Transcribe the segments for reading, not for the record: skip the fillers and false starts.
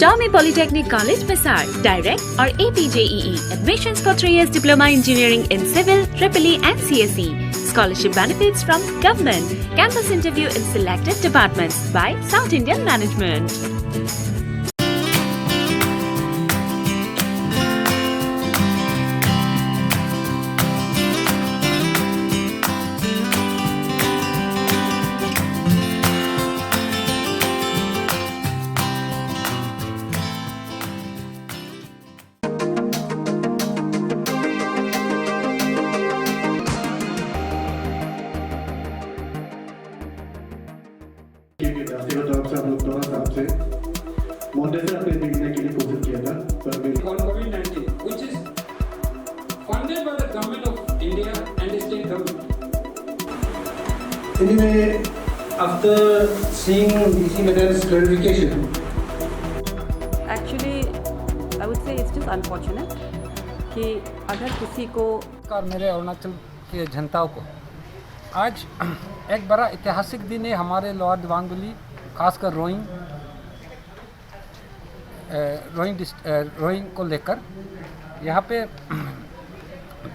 Tommy Polytechnic College, Pasar. Direct or APJEE. Admissions for 3 years Diploma Engineering in Civil, EEE and CSE. Scholarship benefits from government. Campus interview in selected departments by South Indian Management. अपने देखने के लिए कोशिश किया था पर COVID-19, which is funded by the government of India and the state government. Anyway, after seeing DC Madam's clarification, Actually, I would say it's just unfortunate कि अगर किसी को और मेरे अरुणाचल के जनताओं को आज एक बड़ा ऐतिहासिक दिन है हमारे लोअर दिबांग वैली, खासकर रोइंग को लेकर। यहाँ पे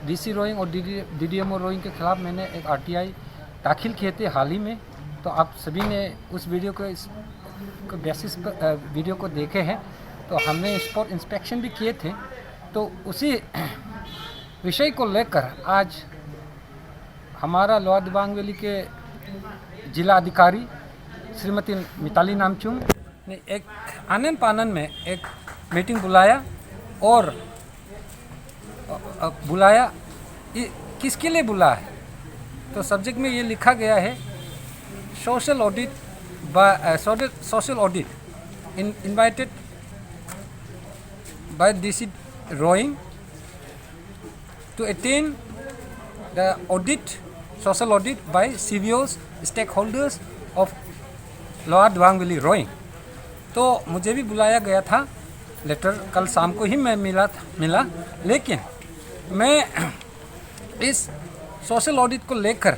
डीसी रोइंग और डीडीएमओ रोइंग के ख़िलाफ़ मैंने एक आरटीआई दाखिल किए थे हाल ही में। तो आप सभी ने उस वीडियो को इस बेसिस पर वीडियो को देखे हैं। तो हमने स्पॉट इंस्पेक्शन भी किए थे। तो उसी विषय को लेकर आज हमारा लोअर दिबांग वैली के जिला अधिकारी श्रीमती मिताली नामचुम ने एक आनन पानन में एक मीटिंग बुलाया और किसके लिए बुलाया है। तो सब्जेक्ट में ये लिखा गया है social audit invited by DC Roing to attain the social audit by CVOs, stakeholders of lower Dibang valley Roing. तो मुझे भी बुलाया गया था, लेटर कल शाम को ही मैं मिला। लेकिन मैं इस सोशल ऑडिट को लेकर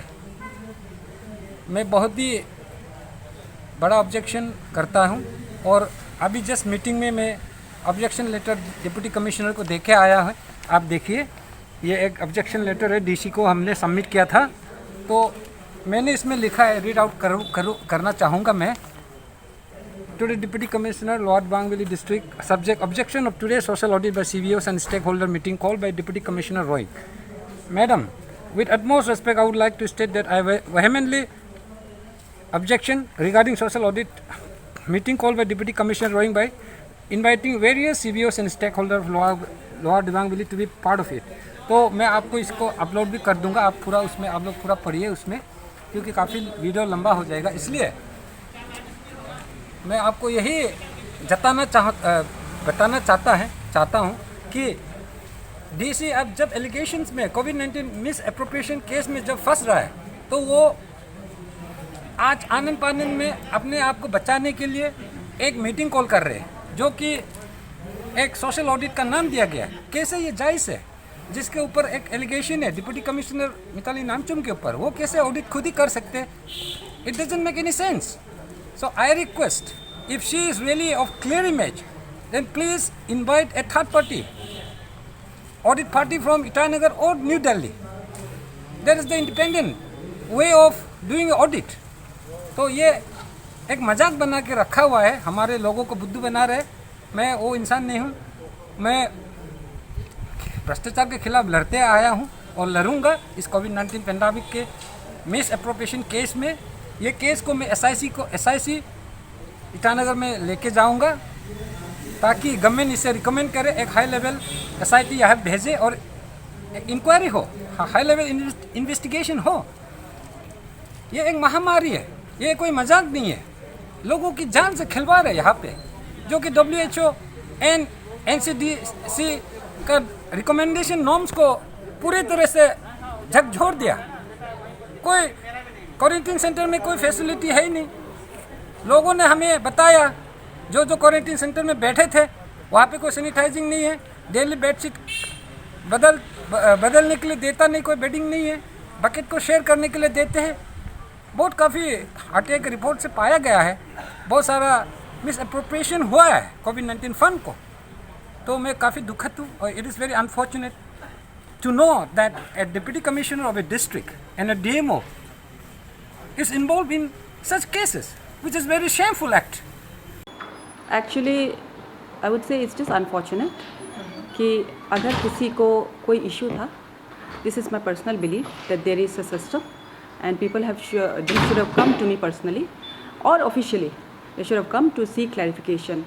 मैं बहुत ही बड़ा ऑब्जेक्शन करता हूं। और अभी जस्ट मीटिंग में मैं ऑब्जेक्शन लेटर डिप्टी कमिश्नर को देके आया है। आप देखिए, ये एक ऑब्जेक्शन लेटर है, डीसी को हमने सबमिट किया था। तो मैंने इसमें लिखा है, रीड आउट करना चाहूँगा मैं। Today deputy commissioner lower Dibang valley district subject objection of today social audit bye CVOs and stakeholder meeting called by Deputy Commissioner Roy. Madam, with utmost respect, I would like to state that I vehemently objection regarding social audit meeting called by Deputy Commissioner Roy by inviting various CVOs and stakeholders of lower Dibang valley to be part of it. तो मैं आपको इसको upload भी कर दूंगा। आप पूरा उसमें आप लोग पूरा पढ़िए उसमें, क्योंकि काफ़ी वीडियो लंबा हो जाएगा। इसलिए मैं आपको यही बताना चाहता हूँ कि डीसी अब जब एलिगेशंस में कोविड-19 मिस एप्रोप्रिएशन केस में जब फंस रहा है, तो वो आज आनन पानन में अपने आप को बचाने के लिए एक मीटिंग कॉल कर रहे हैं, जो कि एक सोशल ऑडिट का नाम दिया गया है। कैसे ये जायज़ है, जिसके ऊपर एक एलिगेशन है डिप्टी कमिश्नर मिताली नामचुम के ऊपर, वो कैसे ऑडिट खुद ही कर सकते हैं? It doesn't make any sense. So I request, if she is really of clear image, then please invite a third party audit party from Itanagar और New Delhi. There is the independent way of doing audit. तो ये एक मजाक बना के रखा हुआ है, हमारे लोगों को बुद्धू बना रहे। मैं वो इंसान नहीं हूँ। मैं भ्रष्टाचार के खिलाफ लड़ते आया हूँ और लड़ूंगा। इस कोविड-19 पेंडेमिक के मिस एप्रोप्रिएशन केस में, ये केस को मैं SIC ईटानगर में लेके जाऊंगा, ताकि गवर्नमेंट इसे रिकमेंड करे, एक हाई लेवल SIT यहाँ भेजे और एक इंक्वायरी हो, हाई लेवल इन्वेस्टिगेशन हो। ये एक महामारी है, ये कोई मजाक नहीं है। लोगों की जान से खिलवाड़ है यहाँ पे, जो कि WHO एंड NCDC का रिकमेंडेशन नॉर्म्स को पूरी तरह से झकझोर दिया। कोई क्वारंटीन सेंटर में कोई फैसिलिटी है ही नहीं। लोगों ने हमें बताया, जो क्वारंटीन सेंटर में बैठे थे, वहाँ पे कोई सैनिटाइजिंग नहीं है, डेली बेडशीट बदलने के लिए देता नहीं, कोई बेडिंग नहीं है, बकेट को शेयर करने के लिए देते हैं। बहुत काफ़ी आरटीआई की रिपोर्ट से पाया गया है, बहुत सारा मिस अप्रोप्रिएशन हुआ है कोविड-19 फंड को, तो मैं काफ़ी दुखद हूँ और it is very unfortunate to know that a deputy commissioner of a district and a DMO is involved in such cases, which is very shameful act. Actually, I would say it's just unfortunate कि अगर किसी को कोई issue था, this is my personal belief that there is a system and people they should have come to me personally or officially. They should have come to seek clarification.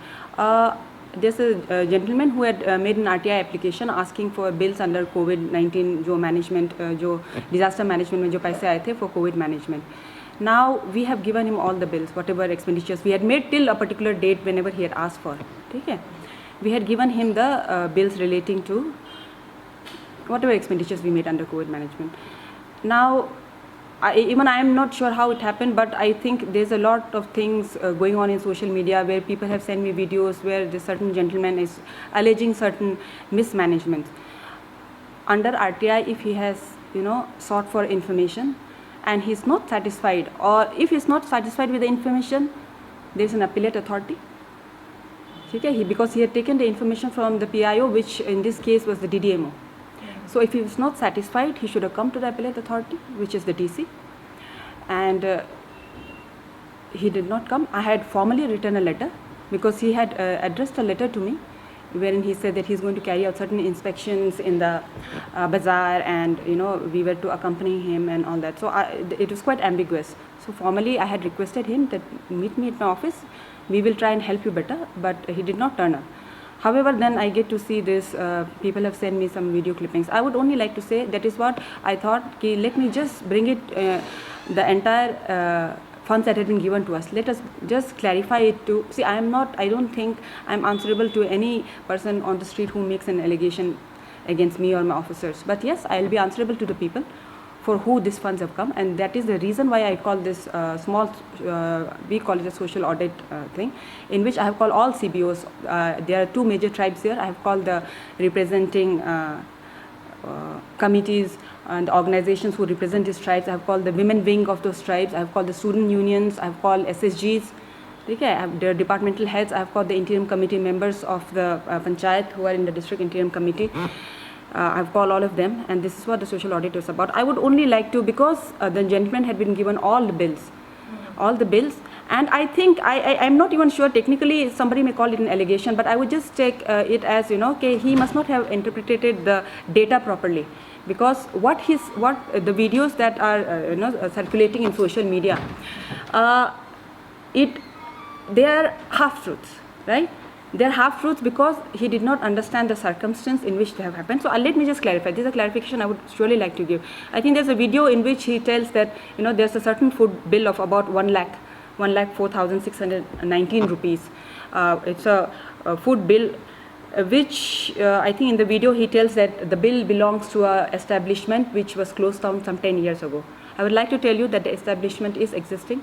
There's a gentleman who had made an RTI application asking for bills under COVID-19 जो management जो disaster management में जो पैसे आए थे for COVID management. Now we have given him all the bills, whatever expenditures we had made till a particular date whenever he had asked for. ठीक है? We had given him the bills relating to whatever expenditures we made under COVID management. Now even I am not sure how it happened, but I think there's a lot of things going on in social media where people have sent me videos where this certain gentleman is alleging certain mismanagement. Under RTI, if he has, sought for information and he's not satisfied, or if he's not satisfied with the information, there's an appellate authority. Okay? Because he had taken the information from the PIO, which in this case was the DDMO. So if he was not satisfied, he should have come to the appellate authority, which is the DC, and he did not come. I had formally written a letter because he had addressed a letter to me wherein he said that he's going to carry out certain inspections in the bazaar, and we were to accompany him and all that. So it was quite ambiguous. So formally I had requested him that meet me at my office. We will try and help you better, but he did not turn up. However, then I get to see this, people have sent me some video clippings. I would only like to say that is what I thought, let me just bring it, the entire funds that had been given to us. Let us just clarify it to, see, I don't think I'm answerable to any person on the street who makes an allegation against me or my officers. But yes, I'll be answerable to the people for who these funds have come, and that is the reason why I call this we call it a social audit thing, in which I have called all CBOs. There are two major tribes here. I have called the representing committees and organizations who represent these tribes. I have called the women wing of those tribes. I have called the student unions. I have called SSGs. Okay, I have their departmental heads. I have called the interim committee members of the panchayat who are in the district interim committee. I've called all of them, and this is what the social audit was about. I would only like to, because the gentleman had been given all the bills, and I think I'm not even sure technically somebody may call it an allegation, but I would just take it as he must not have interpreted the data properly, because what the videos that are circulating in social media, they are half truths, right? They're half truths because he did not understand the circumstance in which they have happened. So let me just clarify. This is a clarification I would surely like to give. I think there's a video in which he tells that there's a certain food bill of about 1,04,619 rupees. It's a food bill which I think in the video he tells that the bill belongs to a establishment which was closed down some 10 years ago. I would like to tell you that the establishment is existing.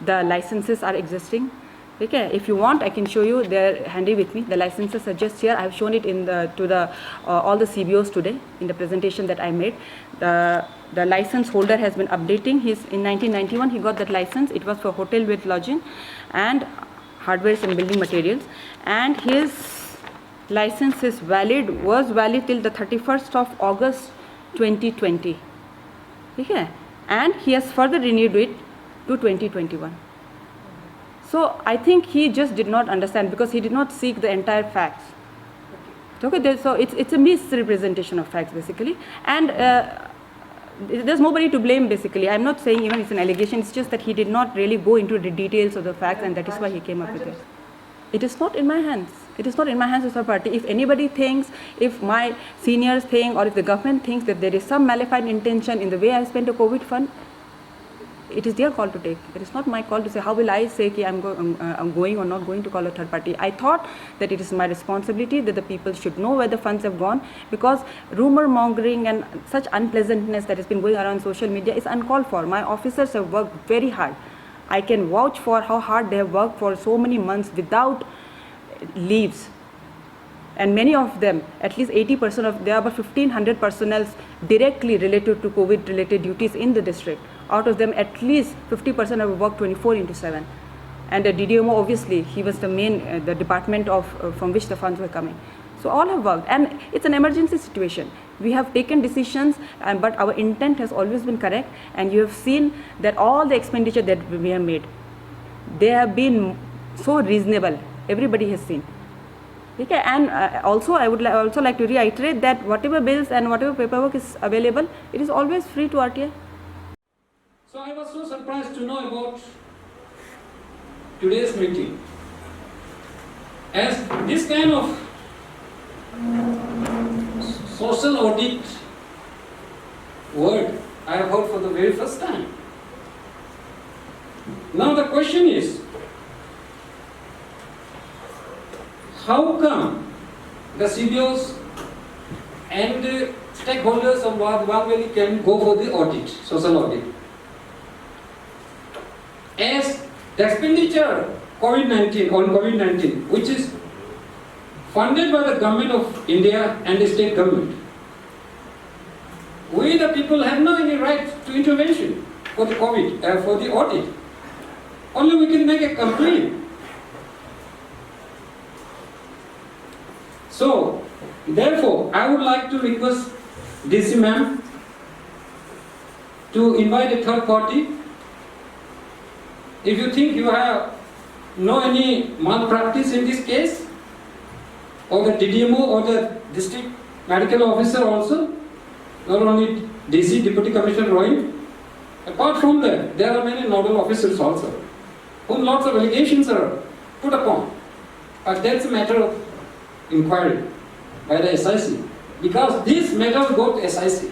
The licenses are existing. Okay, if you want, I can show you. They're handy with me. The licenses are just here. I have shown it to all the CBOs today in the presentation that I made. The license holder has been updating. In 1991 he got that license. It was for hotel with lodging and hardwares and building materials. And his license was valid till the 31st of August 2020. Okay, and he has further renewed it to 2021. So I think he just did not understand because he did not seek the entire facts. Okay, so it's a misrepresentation of facts basically, and there's nobody to blame basically. I'm not saying even it's an allegation. It's just that he did not really go into the details of the facts, and that is why he came up with it. It is not in my hands. It is not in my hands as a party. If anybody thinks, if my seniors think, or if the government thinks that there is some malefied intention in the way I spent the COVID fund, it is their call to take. It is not my call to say, how will I say I'm going or not going to call a third party. I thought that it is my responsibility that the people should know where the funds have gone, because rumor mongering and such unpleasantness that has been going around social media is uncalled for. My officers have worked very hard. I can vouch for how hard they have worked for so many months without leaves. And many of them, at least 80% of, there are about 1,500 personnel directly related to COVID-related duties in the district. Out of them, at least 50% have worked 24/7. and the DDMO, obviously, he was the main, the department of from which the funds were coming. So all have worked, and it's an emergency situation. We have taken decisions, but our intent has always been correct, and you have seen that all the expenditure that we have made, they have been so reasonable. Everybody has seen. Okay, and also I would also like to reiterate that whatever bills and whatever paperwork is available, it is always free to RTI. So I was so surprised to know about today's meeting, as this kind of social audit word I have heard for the very first time. Now the question is, how come the CBOs and the stakeholders of Wag Valley can go for the audit, social audit? As the expenditure on COVID-19, which is funded by the government of India and the state government, we the people have no any right to intervention for the COVID, for the audit. Only we can make a complaint. So, therefore, I would like to request DC ma'am to invite a third party. If you think you have no any malpractice in this case, or the DDMO or the district medical officer also, not only DC, Deputy Commissioner Roy, apart from that, there are many nodal officers also, whom lots of allegations are put upon. But that's a matter of inquiry by the SIC, because this matter will go to SIC.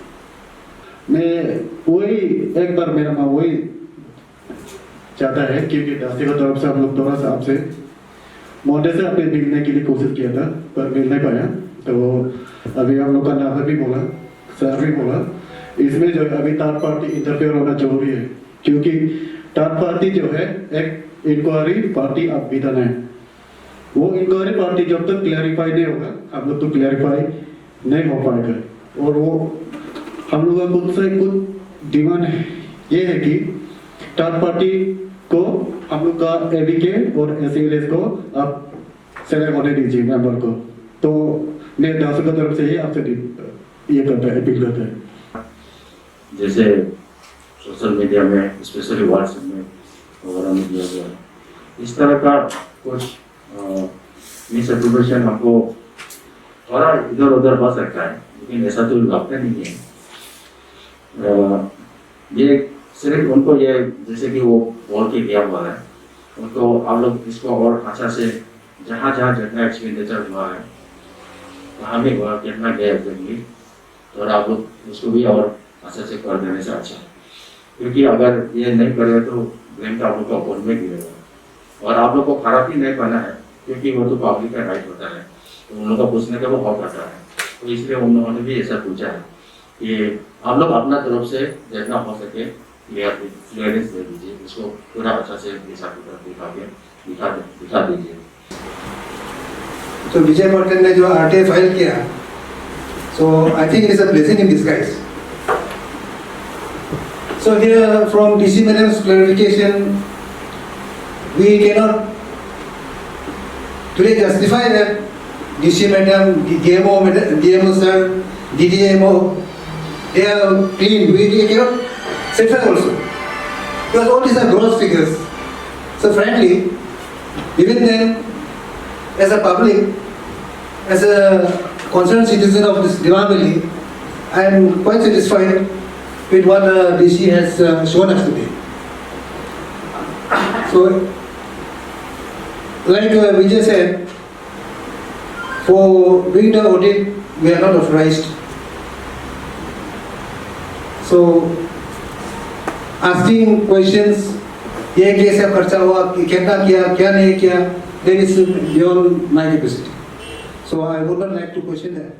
मैं वही एक बार मेरा माँ वही चाहता है, क्योंकि दास्ती की तरफ से हम लोग थोड़ा सा आपसे मोटे से आपने मिलने के लिए कोशिश किया था, पर मिल नहीं पाया। तो अभी हम लोग का नाम भी बोला, सर भी बोला, इसमें जो है अभी थर्ड पार्टी इंटरफेयर होना जरूरी है, क्योंकि थर्ड पार्टी जो है एक इंक्वायरी पार्टी अब विधान है। वो इंक्वायरी पार्टी जब तक क्लैरिफाई नहीं होगा, हम लोग तो क्लैरिफाई नहीं हो पाएगा। और वो हम लोग का खुद से कुछ डिमांड ये है कि थर्ड पार्टी को हम लोग का एबीके और एसएलएस को आप सेलेक्ट होने दीजिए मेंबर को। तो मैं दर्शकों की तरफ से ही आपसे ये करता है, अपील करता है। जैसे सोशल मीडिया में, स्पेशली व्हाट्सएप में वगैरह में दिया गया, इस तरह का कुछ मिसएप्रोप्रिएशन हमको थोड़ा इधर उधर हो सकता है, लेकिन ऐसा तो लगता नहीं है। ये सिर्फ उनको ये जैसे कि वो बोल के दिया हुआ है, उनको आप लोग इसको और अच्छा से जहाँ जहाँ जितना एक्सपेंडिचर हुआ है, वहाँ भी हुआ कितना गया एग्जैक्टली, और आप लोग उसको भी और अच्छा से कर देने से अच्छा, क्योंकि अगर ये नहीं करे तो ब्लेम तो आप लोग को अकाउंट में गिरेगा, और आप लोग को खराब ही नहीं करना है, क्योंकि वो तो पब्लिक का राइट होता है, तो उन लोगों का पूछने का वो हक आता है। तो इसलिए उन्होंने भी ऐसा पूछा है कि आप लोग अपना तरफ से जितना हो सके क्लियरेंस दे दीजिए, इसको पूरा अच्छा से दिखा दीजिए। तो विजय मर्चेंट ने जो आरटीआई फाइल किया, so I think it is a blessing in disguise. So here from DC Madam's clarification, we cannot today justify that DC Madam, DMO sir, DDMO, they are clean. We cannot satisfy also, because all these are gross figures. So frankly, even then, as a public, as a concerned citizen of this Dewan Valley, I am quite satisfied with what DC has shown us today. So, like Vijay said, for doing the audit, we are not authorized. So, asking questions, ये कैसे खर्चा हुआ, कितना किया, क्या नहीं किया, that is beyond my capacity. So I would not like to question that.